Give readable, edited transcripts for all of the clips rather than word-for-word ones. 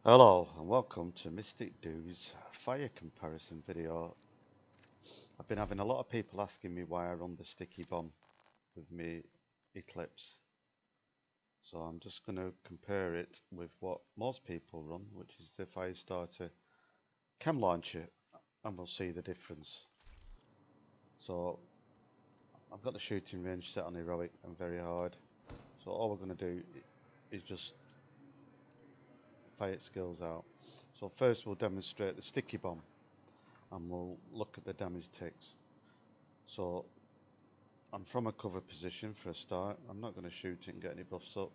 Hello and welcome to Mystic Do's fire comparison video. I've been having a lot of people asking me why I run the sticky bomb with me Eclipse. So I'm just going to compare it with what most people run, which is the FireStarter Chem launcher, and we'll see the difference. So I've got the shooting range set on heroic and very hard. So all we're going to do is just fire skills out. So first we'll demonstrate the sticky bomb and we'll look at the damage ticks. So I'm from a cover position for a start. I'm not going to shoot it and get any buffs up.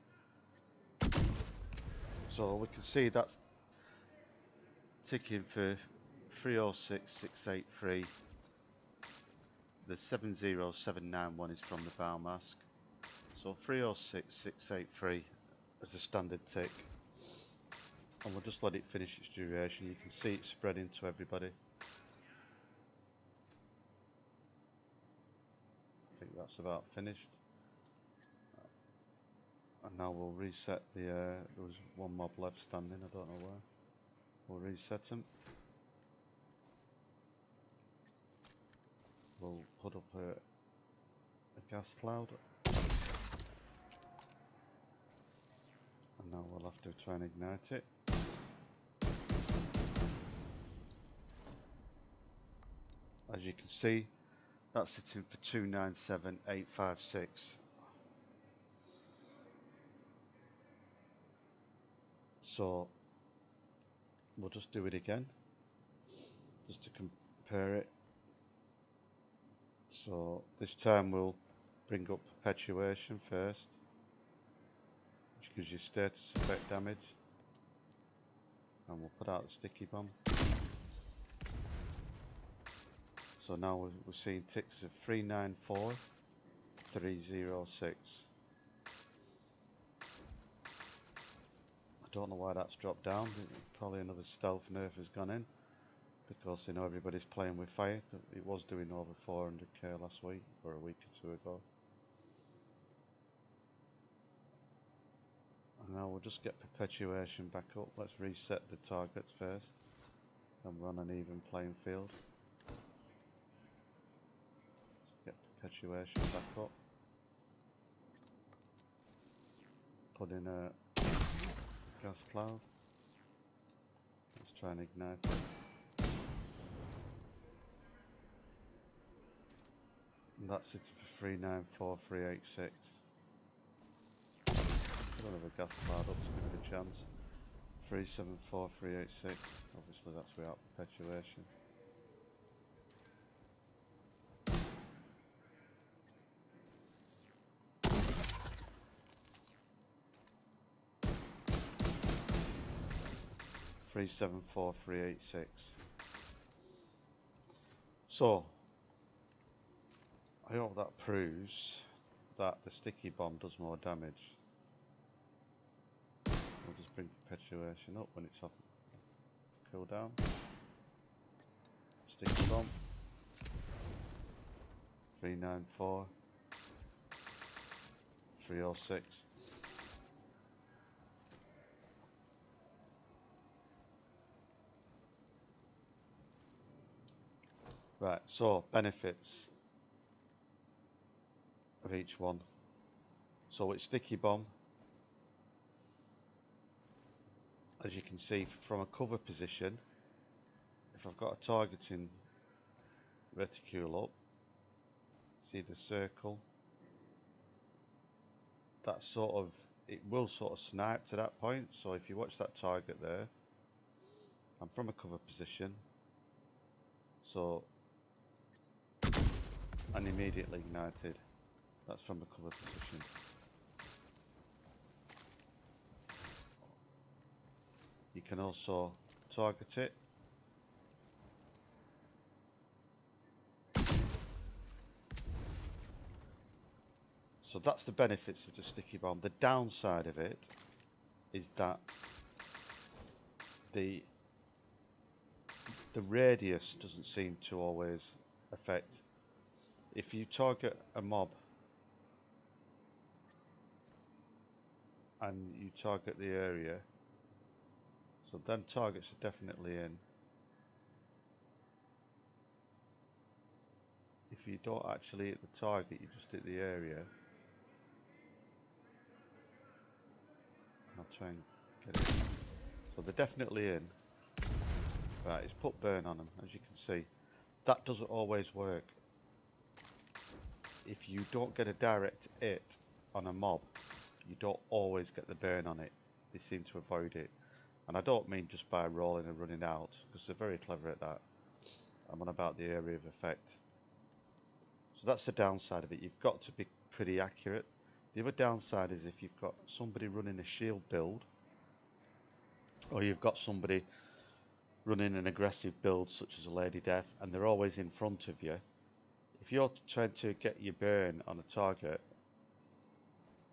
So we can see that's ticking for 306683. The 70791 is from the bow mask. So 306683 is a standard tick. And we'll just let it finish its duration. You can see it spreading to everybody. I think that's about finished. And now we'll reset the, there was one mob left standing, I don't know where. We'll reset them. We'll put up a gas cloud. And now we'll have to try and ignite it. As you can see, that's sitting for 297856. So we'll just do it again, just to compare it. So this time we'll bring up perpetuation first, which gives you status effect damage, and we'll put out the sticky bomb. So now we're seeing ticks of 394306. I don't know why that's dropped down. Probably another stealth nerf has gone in, because they know everybody's playing with fire. It was doing over 400k last week, or a week or two ago. And now we'll just get perpetuation back up. Let's reset the targets first and run an even playing field. Let's get perpetuation back up. Put in a gas cloud. Let's try and ignite it. And that's it for 394386. Put another gas cloud up to give it a chance. 374386. Obviously that's without perpetuation. Three 74386. So I hope that proves that the sticky bomb does more damage. We'll just bring perpetuation up when it's off cooldown. Sticky bomb. 394. 306. Right, so benefits of each one. So it's sticky bomb. As you can see from a cover position, if I've got a targeting reticule up, see the circle, that sort of, it will sort of snipe to that point. So if you watch that target there, I'm from a cover position, so and immediately ignited. That's from the cover position. You can also target it. So that's the benefits of the sticky bomb. The downside of it is that the radius doesn't seem to always affect. If you target a mob and you target the area, So them targets are definitely in. If you don't actually hit the target, you just hit the area. I'll try and get it. So they're definitely in. Right, it's put burn on them, as you can see. That doesn't always work. If you don't get a direct hit on a mob, you don't always get the burn on it. They seem to avoid it. And I don't mean just by rolling and running out, because they're very clever at that. I'm on about the area of effect. So that's the downside of it. You've got to be pretty accurate. The other downside is if you've got somebody running a shield build, or you've got somebody running an aggressive build such as a Lady Death, and they're always in front of you. If you're trying to get your burn on a target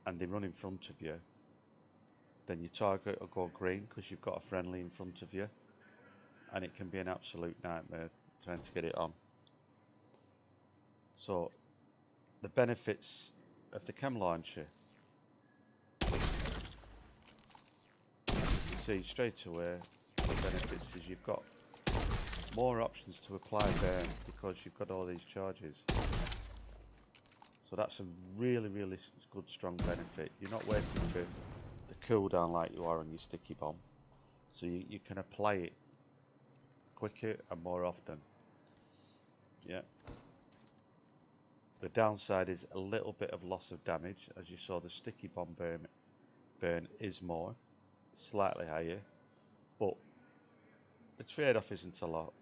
and they run in front of you, then your target will go green because you've got a friendly in front of you, and it can be an absolute nightmare trying to get it on. So the benefits of the Chem launcher, you can see straight away the benefits is you've got more options to apply burn because you've got all these charges. So that's a really good strong benefit. You're not waiting for the cooldown like you are on your sticky bomb, so you can apply it quicker and more often. Yeah. The downside is a little bit of loss of damage. As you saw, the sticky bomb burn is more, slightly higher, but the trade-off isn't a lot.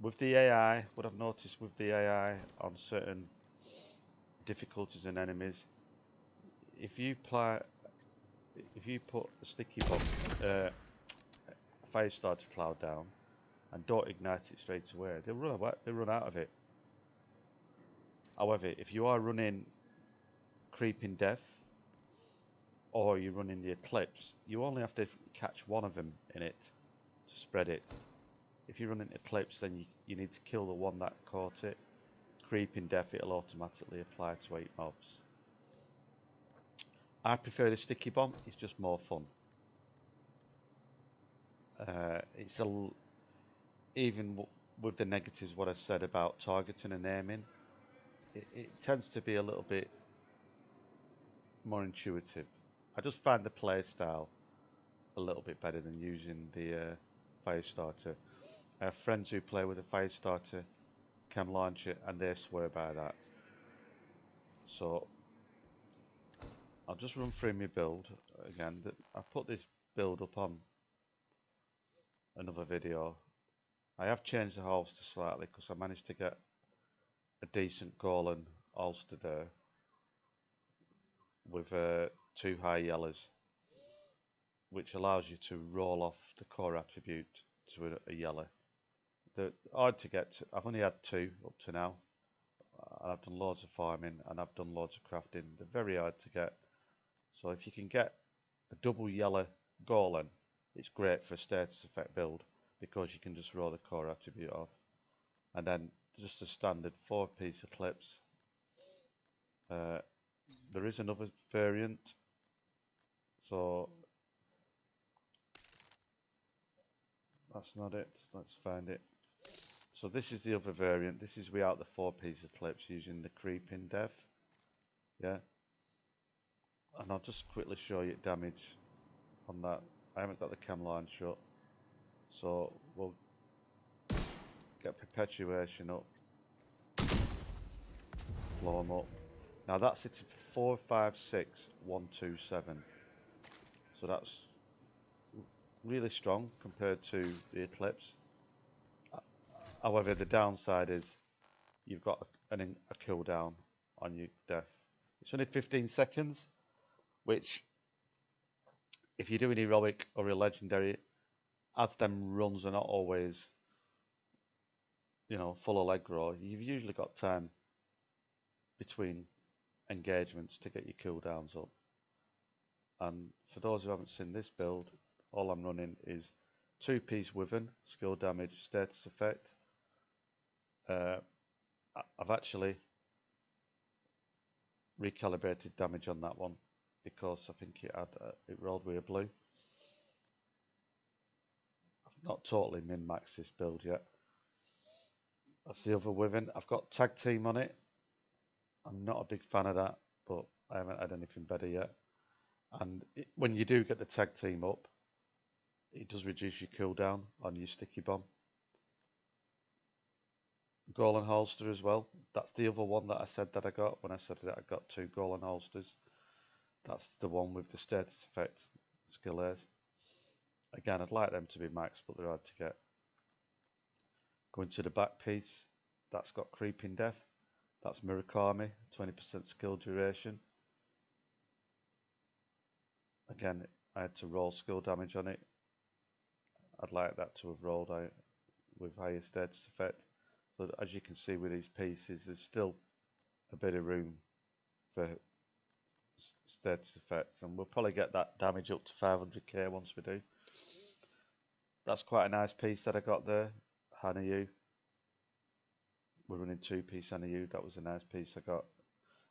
With the AI, what I've noticed with the AI on certain difficulties and enemies, if you put a sticky bomb, FireStarter cloud down, and don't ignite it straight away, they'll run out of it. However, if you are running Creeping Death, or you're running the Eclipse, you only have to catch one of them in it to spread it. If you're running Eclipse, then you need to kill the one that caught it. Creeping Death, it'll automatically apply to 8 mobs. I prefer the sticky bomb, it's just more fun. Even with the negatives, what I said about targeting and aiming, it tends to be a little bit more intuitive. I just find the play style a little bit better than using the FireStarter. I have friends who play with a FireStarter Chem launcher and they swear by that. So I'll just run through my build again. I put this build up on another video. I have changed the holster slightly because I managed to get a decent Golan holster there with 2 high yellows, which allows you to roll off the core attribute to a yellow. They're hard to get to. I've only had 2 up to now, and I've done loads of farming and I've done loads of crafting. They're very hard to get, so if you can get a double yellow Golan, it's great for a status effect build because you can just roll the core attribute off. And then just a standard 4-piece Eclipse. There is another variant, so that's not it. Let's find it. So this is the other variant. This is without the 4-piece Eclipse, using the Creeping Death. Yeah, and I'll just quickly show you damage on that. I haven't got the cam line shut, so we'll get perpetuation up, blow them up. Now that's it for 4, 5, 6, 1, 2, 7. So that's really strong compared to the Eclipse. However, the downside is you've got a cooldown on your death. It's only 15 seconds, which if you're doing heroic or a legendary, as them runs are not always, full Allegro, you've usually got time between engagements to get your cooldowns up. And for those who haven't seen this build, all I'm running is 2-piece Wyvern, skill damage, status effect. I've actually recalibrated damage on that one because I think it rolled with a blue. I've not totally min-maxed this build yet. That's the other Wyvern. I've got tag team on it. I'm not a big fan of that, but I haven't had anything better yet. And when you do get the tag team up, it does reduce your cooldown on your sticky bomb. Golan holster as well. That's the other one that I said that I got when I said that I got 2 Golan holsters. That's the one with the status effect skill A's. Again, I'd like them to be maxed, but they're hard to get. Going to the back piece, that's got creeping death. That's Murakami, 20% skill duration. Again, I had to roll skill damage on it. I'd like that to have rolled out with higher status effect. So as you can see with these pieces, there's still a bit of room for status effects, and we'll probably get that damage up to 500k once we do. That's quite a nice piece that I got there, Hanayu. We're running 2-piece Hanayu. That was a nice piece I got.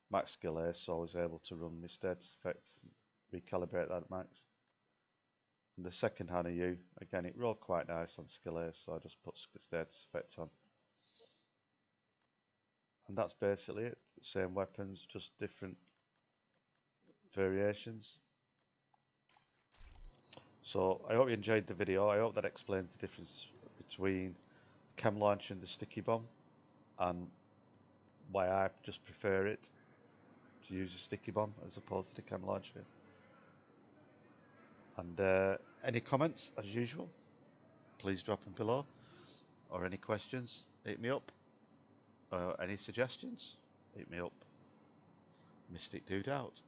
Max skill A, so I was able to run my status effects, recalibrate that at max. And the second Hanayu, again, it rolled quite nice on skill A, so I just put status effects on. And that's basically it. Same weapons, just different variations. So I hope you enjoyed the video. I hope that explains the difference between Chem launcher and the sticky bomb, and why I just prefer it to use a sticky bomb as opposed to the Chem launcher. And any comments, as usual, please drop them below, or any questions, hit me up. Any suggestions, hit me up. Mystic Dude out.